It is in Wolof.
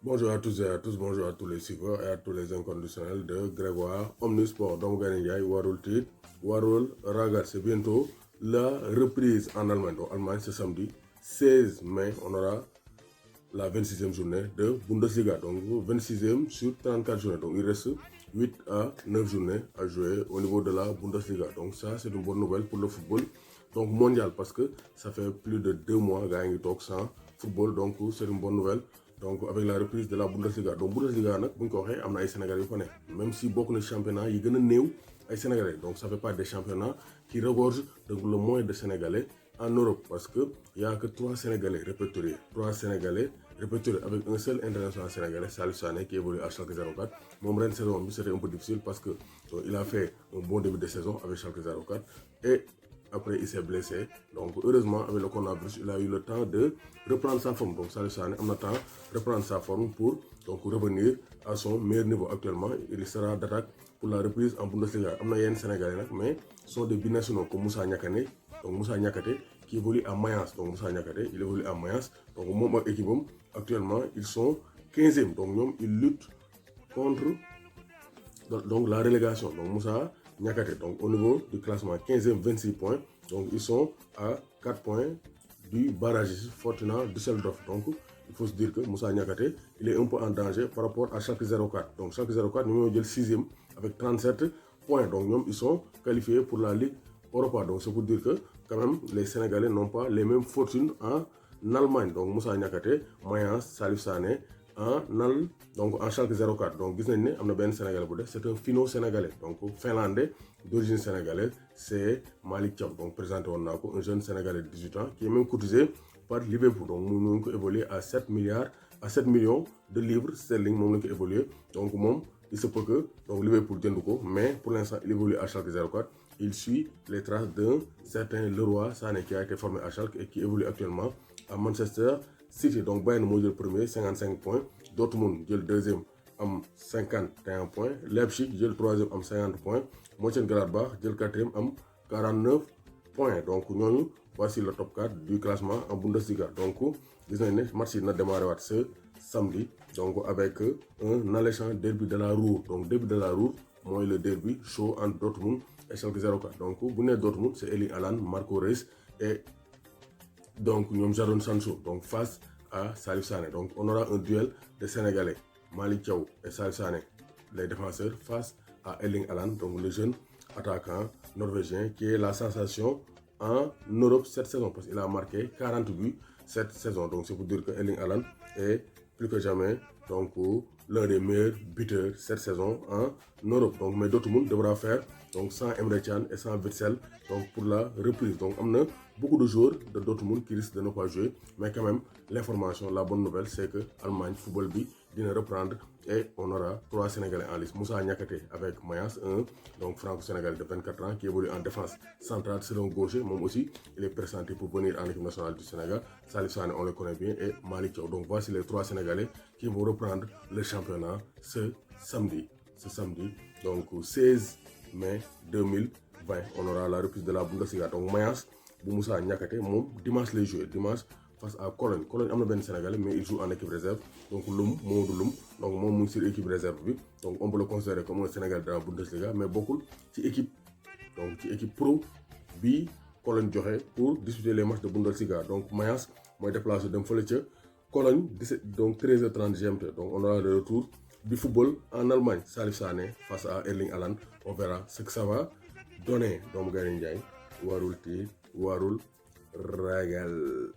Bonjour à tous et à tous, bonjour à tous les suiveurs et à tous les inconditionnels de Grégoire Omnisport. Donc Ganigay, Warul Tit, Warul Ragat. C'est bientôt la reprise en Allemagne. Donc Allemagne, ce samedi 16 mai, on aura la 26e journée de Bundesliga. Donc 26e sur 34 journées. Donc il reste 8 à 9 journées à jouer au niveau de la Bundesliga. Donc ça, c'est une bonne nouvelle pour le football donc mondial parce que ça fait plus de 2 mois Gagne Talk sans football. Donc c'est une bonne nouvelle. Donc avec la reprise de la Bundesliga donc Bundesliga nag bu ñu ko waxee am na ay Sénégalais yu fa ne même si bokk na championnat yi gën a néew ay Sénégalais donc ça fait pas des championnats qui regorgent donc le moins de Sénégalais en Europe parce que y a que 3 Sénégalais répertoriés 3 Sénégalais répertoriés avec un seul international sénégalais Salif Sané qui évolue à Schalke 04 moom ren saison bi c'était un peu difficile parce que il a fait un bon début de saison avec Schalke 04 et après, il s'est blessé. Donc, heureusement, avec le coronavirus, il a eu le temps de reprendre sa forme. Donc, Salif Sané a le temps de reprendre sa forme pour donc, revenir à son meilleur niveau actuellement. Il sera d'attaque pour la reprise en Bundesliga. Il y a un Sénégalais, mais ce sont des binationaux comme Moussa Niakane. Donc, Moussa Niakate qui évolue à Mayence. Donc, Moussa Niakate, il évolue à Mayence. Donc, mon équipe, actuellement, ils sont 15e. Donc, ils luttent contre donc, la relégation. Donc, Moussa Niakate, donc au niveau du classement 15e 26 points, donc ils sont à 4 points du barragiste Fortuna Düsseldorf. Donc il faut se dire que Moussa Niakate il est un peu en danger par rapport à Schalke 04. Donc Schalke 04 nous avons le 6e avec 37 points. Donc ils sont qualifiés pour la Ligue Europa. Donc c'est pour dire que quand même les Sénégalais n'ont pas les mêmes fortunes en Allemagne. Donc Moussa Niakate, Mayence, Salif Sané, en Schalke 04 donc gis nañ ne am na benn Sénégalais bu def c'est un finno-sénégalais donc finlandais d'origine sénégalaise c'est Malick Thiaw donc présenté woon naa ko un jeune sénégalais de 18 ans qui est même courtisé par Liverpool donc mu ngi ko évolué à 7 millions de livres sterling moom la ko évolué donc moom il se peut que donc Liverpool jënd ko mais pour l'instant il évolue à Schalke 04 il suit les traces d'un certain Leroy Sané qui a été formé à Schalke et qui évolue actuellement à Manchester City. Donc Bayern moo jël premier 55 points Dortmund jël deuxième am 51 points Leipzig jël troisième am 50 points Mönchengladbach jël quatrième am 49 points donc ñooñu voici le top 4 du classement en Bundesliga. Donc gis nañ ne match yi na démarré waat ce samedi donc avec un alléchant derby de la Ruhr. Donc derby de la Ruhr mooy le derby chaud entre Dortmund et Schalke 04. Donc bu nee Dortmund c'est Erling Haaland, Marco Reus et donc ñoom Jadon Sancho donc face à Salif Sané. Donc on aura un duel de Sénégalais Malick Thiaw et Salif Sané les défenseurs face à Erling Haaland donc le jeune attaquant norvégien qui est la sensation en Europe cette saison parce qu'il a marqué 40 buts cette saison. Donc c'est pour dire que Erling Haaland est plus que jamais donc l'un des meilleurs buteurs cette saison en Europe. Donc mais Dortmund devra faire donc sans Emre Can et sans Witsel donc pour la reprise. Donc am na beaucoup de joueurs de Dortmund qui risquent de ne pas jouer mais quand même l'information la bonne nouvelle c'est que Allemagne football bi dina reprendre et on aura 3 Sénégalais en liste. Moussa Niakate avec Mayence, un donc franco-sénégalais de 24 ans qui évolue en défense centrale selon gaucher. Moom aussi il est pressenti pour venir en équipe nationale du Sénégal. Salif Sané on le connaît bien et Malick Thiaw. Donc voici les 3 Sénégalais qui vont reprendre le championnat ce samedi donc 16 mai 2020 on aura la reprise de la Bundesliga. Donc Mayence bu Moussa Niakate moom dimanche lay jouer dimanche face à Cologne. Cologne am na benn Sénégalais mais il joue en équipe réserve donc Mamadou Loum donc moom mu ngi sur équipe réserve bi donc on peut le considérer comme un Sénégalais de la Bundesliga mais bokkul ci équipe pro bi Cologne joxe pour disputer les matchs de Bundesliga. Donc Mayence mooy déplacé dem fële ca Cologne 17 donc 13h30 GMT. Donc on aura le retour du football en Allemagne. Salif Sané face à Erling Haaland, on verra ce que ça va donner. Donc Gaye Ndiaye warul tiit warul ragal.